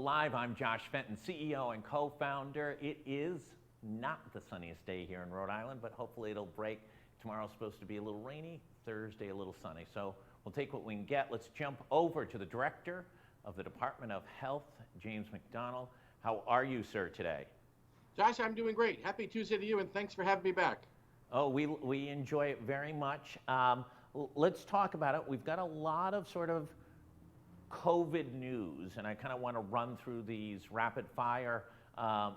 Live. I'm Josh Fenton, CEO and co-founder. It is not the sunniest day here in Rhode Island, but hopefully it'll break. Tomorrow's supposed to be a little rainy, Thursday a little sunny. So we'll take what we can get. Let's jump over to the Director of the Department of Health, James McDonald. How are you, sir, today? Josh, I'm doing great. Happy Tuesday to you, and thanks for having me back. Oh, we enjoy it very much. Let's talk about it. We've got a lot of sort of COVID news, and I kind of want to run through these rapid fire.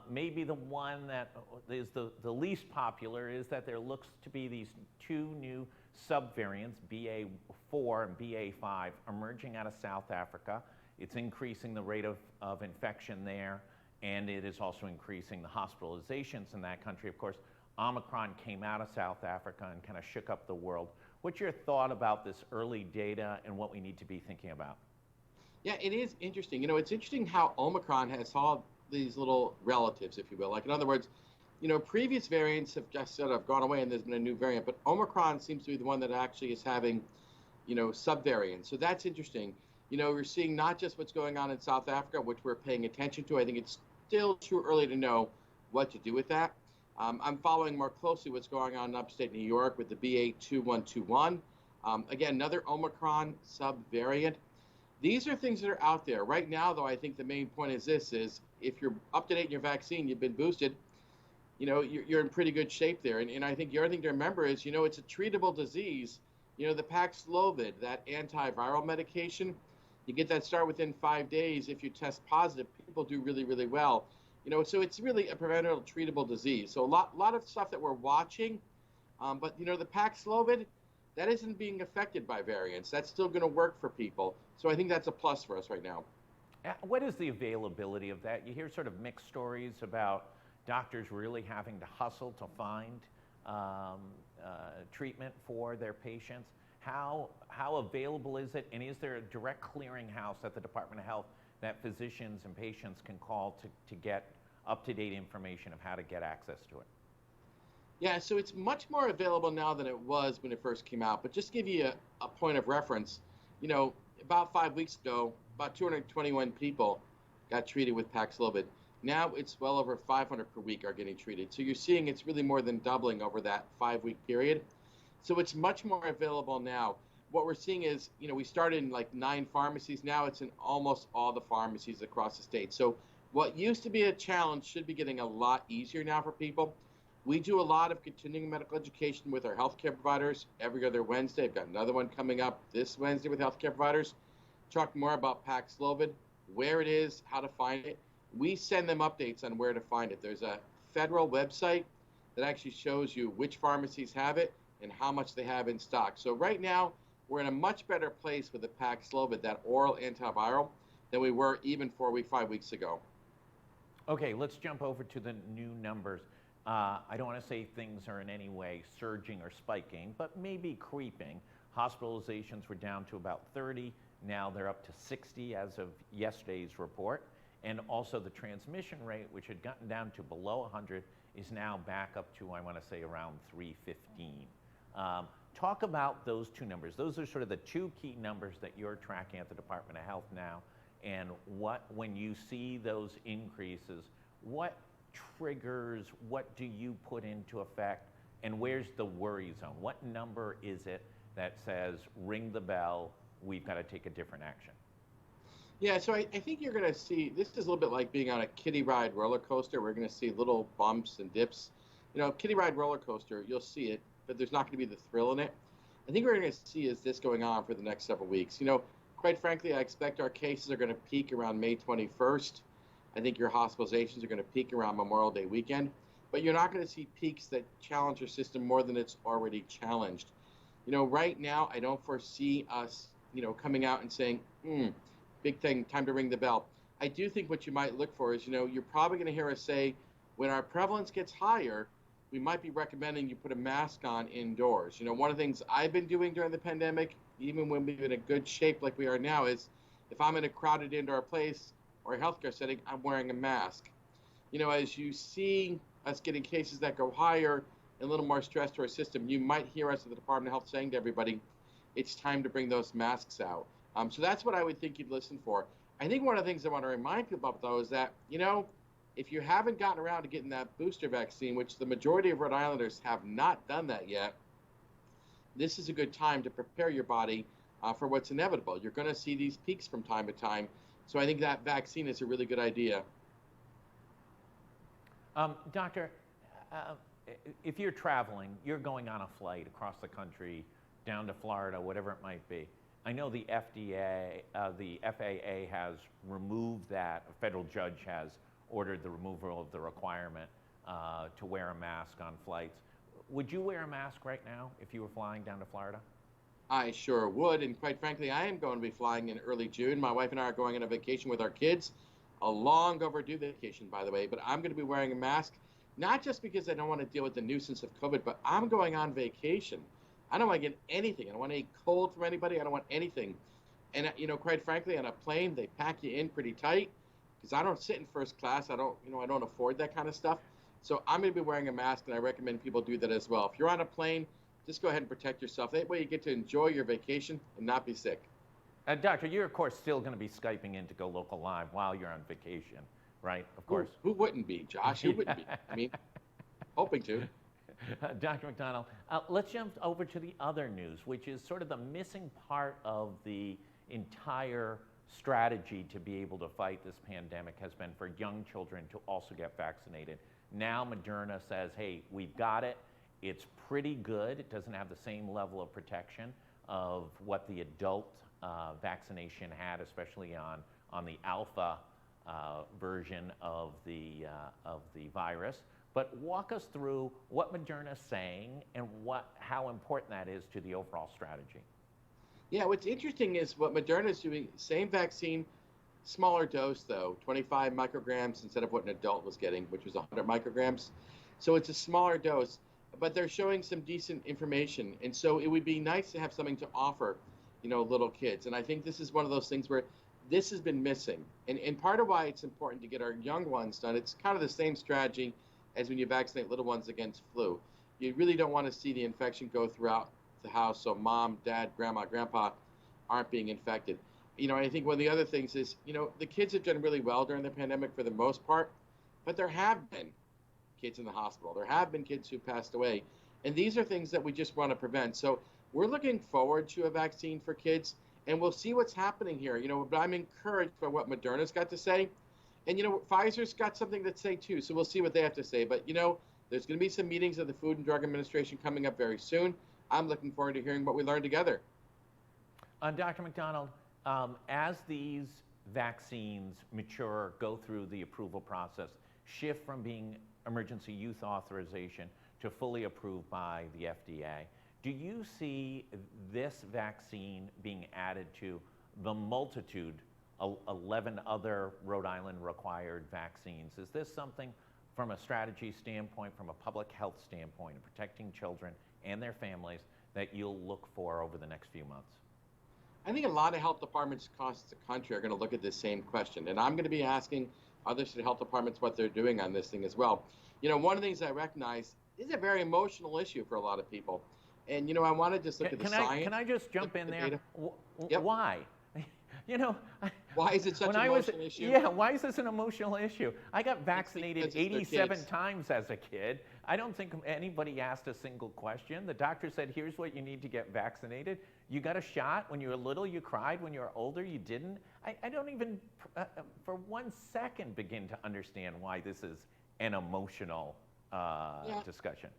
Maybe the one that is the least popular is that there looks to be these two new subvariants, BA4 and BA5, emerging out of South Africa. It's increasing the rate of infection there, and it is also increasing the hospitalizations in that country. Of course, Omicron came out of South Africa and kind of shook up the world. What's your thought about this early data and what we need to be thinking about? Yeah, it is interesting. It's interesting how Omicron has all these little relatives, if you will. Like, in other words, previous variants have just sort of gone away and there's been a new variant, but Omicron seems to be the one that actually is having, subvariants. So that's interesting. We're seeing not just what's going on in South Africa, which we're paying attention to. I think it's still too early to know what to do with that. I'm following more closely what's going on in upstate New York with the BA2121. Again, another Omicron subvariant. These are things that are out there. Right now, though, I think the main point is this, is if you're up to date in your vaccine, you've been boosted, you're in pretty good shape there. And I think the other thing to remember is, it's a treatable disease. The Pacslovid, that antiviral medication, you get that start within 5 days. If you test positive, people do really, really well. So it's really a preventable, treatable disease. So a lot of stuff that we're watching, but the Pacslovid, that isn't being affected by variants. That's still going to work for people. So I think that's a plus for us right now. What is the availability of that? You hear sort of mixed stories about doctors really having to hustle to find treatment for their patients. How available is it? And is there a direct clearinghouse at the Department of Health that physicians and patients can call to get up-to-date information of how to get access to it? Yeah, so it's much more available now than it was when it first came out. But just to give you a point of reference, about 5 weeks ago, about 221 people got treated with Paxlovid. Now it's well over 500 per week are getting treated. So you're seeing it's really more than doubling over that 5-week period. So it's much more available now. What we're seeing is, we started in like 9 pharmacies. Now it's in almost all the pharmacies across the state. So what used to be a challenge should be getting a lot easier now for people. We do a lot of continuing medical education with our healthcare providers every other Wednesday. I've got another one coming up this Wednesday with healthcare providers. Talk more about Paxlovid, where it is, how to find it. We send them updates on where to find it. There's a federal website that actually shows you which pharmacies have it and how much they have in stock. So right now, we're in a much better place with the Paxlovid, that oral antiviral, than we were even 5 weeks ago. Okay, let's jump over to the new numbers. I don't want to say things are in any way surging or spiking, but maybe creeping. Hospitalizations were down to about 30. Now they're up to 60 as of yesterday's report. And also the transmission rate, which had gotten down to below 100, is now back up to, I want to say, around 315. Talk about those two numbers. Those are sort of the two key numbers that you're tracking at the Department of Health now. And when you see those increases, what triggers, what do you put into effect, and where's the worry zone? What number is it that says, ring the bell, we've got to take a different action? Yeah, so I think you're going to see, this is a little bit like being on a kiddie ride roller coaster. We're going to see little bumps and dips. Kiddie ride roller coaster, you'll see it, but there's not going to be the thrill in it. I think what we're going to see is this going on for the next several weeks. Quite frankly, I expect our cases are going to peak around May 21st. I think your hospitalizations are going to peak around Memorial Day weekend, but you're not going to see peaks that challenge your system more than it's already challenged. Right now, I don't foresee us, coming out and saying, big thing, time to ring the bell. I do think what you might look for is, you're probably going to hear us say, when our prevalence gets higher, we might be recommending you put a mask on indoors. One of the things I've been doing during the pandemic, even when we're in a good shape like we are now, is if I'm in a crowded indoor place or a healthcare setting, I'm wearing a mask. As you see us getting cases that go higher and a little more stress to our system, you might hear us at the Department of Health saying to everybody, it's time to bring those masks out. So that's what I would think you'd listen for. I think one of the things I want to remind people about, though, is that, if you haven't gotten around to getting that booster vaccine, which the majority of Rhode Islanders have not done that yet, this is a good time to prepare your body for what's inevitable. You're going to see these peaks from time to time. So I think that vaccine is a really good idea. Doctor, if you're traveling, you're going on a flight across the country, down to Florida, whatever it might be. I know the the FAA has removed that. A federal judge has ordered the removal of the requirement to wear a mask on flights. Would you wear a mask right now if you were flying down to Florida? I sure would. And quite frankly, I am going to be flying in early June. My wife and I are going on a vacation with our kids, a long overdue vacation, by the way. But I'm going to be wearing a mask, not just because I don't want to deal with the nuisance of COVID, but I'm going on vacation. I don't want to get anything. I don't want any cold from anybody. I don't want anything. And, quite frankly, on a plane, they pack you in pretty tight because I don't sit in first class. I don't afford that kind of stuff. So I'm going to be wearing a mask, and I recommend people do that as well. If you're on a plane, just go ahead and protect yourself. That way you get to enjoy your vacation and not be sick. Doctor, you're, of course, still going to be Skyping in to GoLocal Live while you're on vacation, right? Of course. Who wouldn't be, Josh? Who wouldn't be? I mean, hoping to. Dr. McDonald, let's jump over to the other news, which is sort of the missing part of the entire strategy to be able to fight this pandemic has been for young children to also get vaccinated. Now Moderna says, hey, we've got it. It's pretty good. It doesn't have the same level of protection of what the adult vaccination had, especially on the alpha version of the virus. But walk us through what Moderna's saying and how important that is to the overall strategy. Yeah, what's interesting is what Moderna's doing, same vaccine, smaller dose though, 25 micrograms instead of what an adult was getting, which was 100 micrograms. So it's a smaller dose, but they're showing some decent information. And so it would be nice to have something to offer, little kids. And I think this is one of those things where this has been missing. And part of why it's important to get our young ones done, it's kind of the same strategy as when you vaccinate little ones against flu. You really don't want to see the infection go throughout the house so mom, dad, grandma, grandpa aren't being infected. I think one of the other things is, the kids have done really well during the pandemic for the most part, but there have been kids in the hospital. There have been kids who passed away. And these are things that we just want to prevent. So we're looking forward to a vaccine for kids, and we'll see what's happening here. But I'm encouraged by what Moderna's got to say. And, Pfizer's got something to say, too. So we'll see what they have to say. But, there's going to be some meetings of the Food and Drug Administration coming up very soon. I'm looking forward to hearing what we learn together. Dr. McDonald, as these vaccines mature, go through the approval process, shift from being emergency use authorization to fully approved by the FDA, do you see this vaccine being added to the multitude, 11 other Rhode Island required vaccines? Is this something from a strategy standpoint, from a public health standpoint, of protecting children and their families that you'll look for over the next few months? I think a lot of health departments across the country are going to look at this same question. And I'm going to be asking other state health departments what they're doing on this thing as well. One of the things I recognize is a very emotional issue for a lot of people. And, I want to just look at the science. Can I just jump in there? Yep. Why? Why is it such an emotional issue? Yeah, why is this an emotional issue? I got vaccinated 87 times as a kid. I don't think anybody asked a single question. The doctor said, here's what you need to get vaccinated. You got a shot. When you were little, you cried. When you were older, you didn't. I don't even, for 1 second, begin to understand why this is an emotional discussion.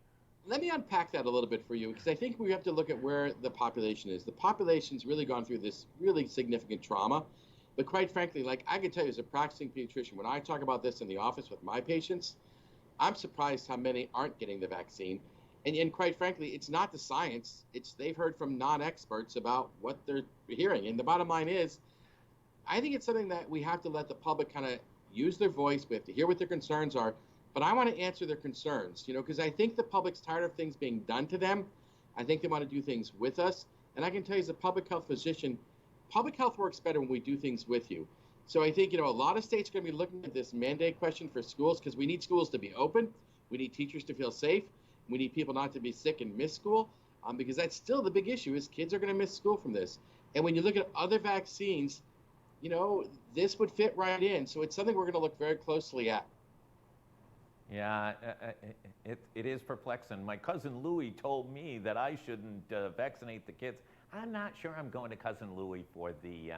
Let me unpack that a little bit for you, because I think we have to look at where the population is. The population's really gone through this really significant trauma. But quite frankly, like I can tell you as a practicing pediatrician, when I talk about this in the office with my patients, I'm surprised how many aren't getting the vaccine. And quite frankly, it's not the science. They've heard from non-experts about what they're hearing. And the bottom line is, I think it's something that we have to let the public kind of use their voice. We have to hear what their concerns are. But I want to answer their concerns, because I think the public's tired of things being done to them. I think they want to do things with us. And I can tell you as a public health physician, public health works better when we do things with you. So I think, a lot of states are going to be looking at this mandate question for schools, because we need schools to be open. We need teachers to feel safe. We need people not to be sick and miss school, because that's still the big issue is kids are going to miss school from this. And when you look at other vaccines, this would fit right in. So it's something we're going to look very closely at. Yeah, it is perplexing. My cousin Louis told me that I shouldn't vaccinate the kids. I'm not sure I'm going to cousin Louis for the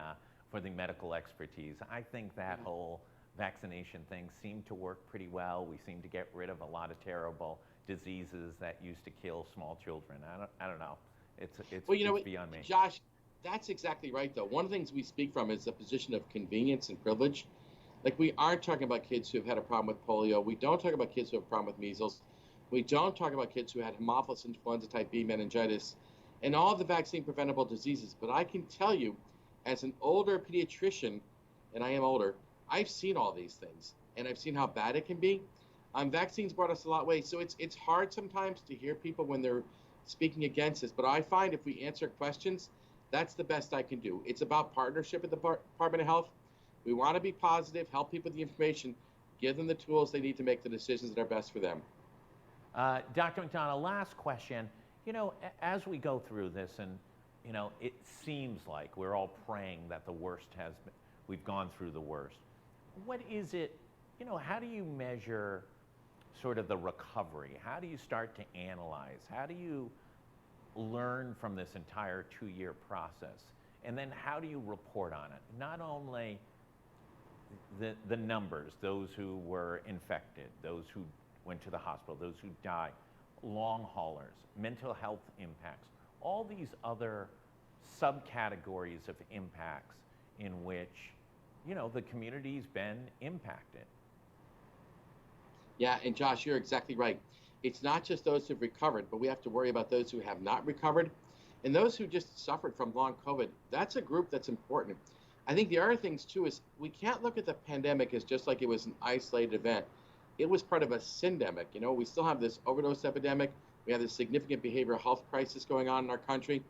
medical expertise. I think that whole vaccination thing seemed to work pretty well. We seem to get rid of a lot of terrible diseases that used to kill small children. I don't know. Well, It's beyond me. Josh, that's exactly right, though. One of the things we speak from is the position of convenience and privilege. Like, we aren't talking about kids who have had a problem with polio. We don't talk about kids who have a problem with measles. We don't talk about kids who had Haemophilus influenza type B meningitis and all the vaccine preventable diseases. But I can tell you, as an older pediatrician, and I am older, I've seen all these things, and I've seen how bad it can be. Vaccines brought us a lot of ways, so it's hard sometimes to hear people when they're speaking against this. But I find if we answer questions, that's the best I can do. It's about partnership with the Department of Health. We want to be positive, help people with the information, give them the tools they need to make the decisions that are best for them. Dr. McDonald, last question. As we go through this, and it seems like we're all praying that the worst we've gone through the worst. What is it? How do you measure sort of the recovery? How do you start to analyze? How do you learn from this entire 2-year process? And then how do you report on it? Not only the numbers, those who were infected, those who went to the hospital, those who died, long haulers, mental health impacts, all these other subcategories of impacts in which, the community's been impacted. Yeah, and Josh, you're exactly right. It's not just those who've recovered, but we have to worry about those who have not recovered. And those who just suffered from long COVID, that's a group that's important. I think the other things, too, is we can't look at the pandemic as just like it was an isolated event. It was part of a syndemic. We still have this overdose epidemic. We have this significant behavioral health crisis going on in our country.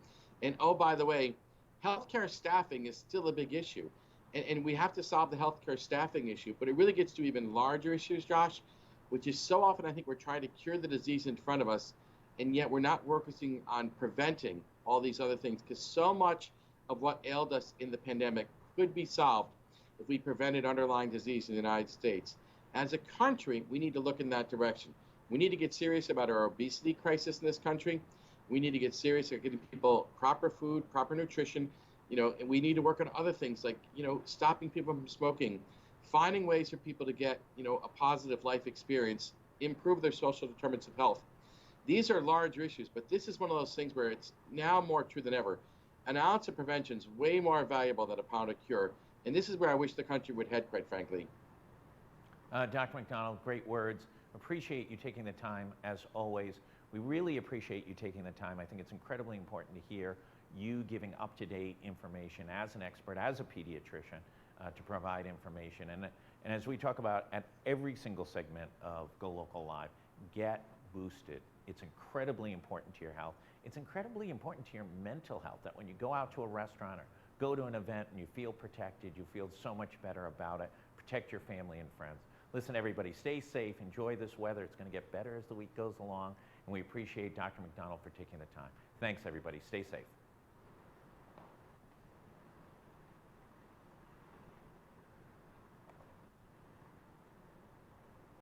And oh, by the way, healthcare staffing is still a big issue. And we have to solve the healthcare staffing issue. But it really gets to even larger issues, Josh, which is so often I think we're trying to cure the disease in front of us, and yet we're not focusing on preventing all these other things, because so much of what ailed us in the pandemic could be solved if we prevented underlying disease in the United States. As a country, we need to look in that direction. We need to get serious about our obesity crisis in this country. We need to get serious about getting people proper food, proper nutrition, and we need to work on other things like, stopping people from smoking, finding ways for people to get, a positive life experience, improve their social determinants of health. These are large issues, but this is one of those things where it's now more true than ever. An ounce of prevention is way more valuable than a pound of cure. And this is where I wish the country would head, quite frankly. Dr. McDonald, great words. Appreciate you taking the time, as always. We really appreciate you taking the time. I think it's incredibly important to hear you giving up-to-date information as an expert, as a pediatrician, to provide information. And as we talk about at every single segment of GoLocal Live, get boosted. It's incredibly important to your health. It's incredibly important to your mental health, that when you go out to a restaurant or go to an event and you feel protected, you feel so much better about it. Protect your family and friends. Listen, everybody, stay safe. Enjoy this weather. It's going to get better as the week goes along. And we appreciate Dr. McDonald for taking the time. Thanks, everybody. Stay safe.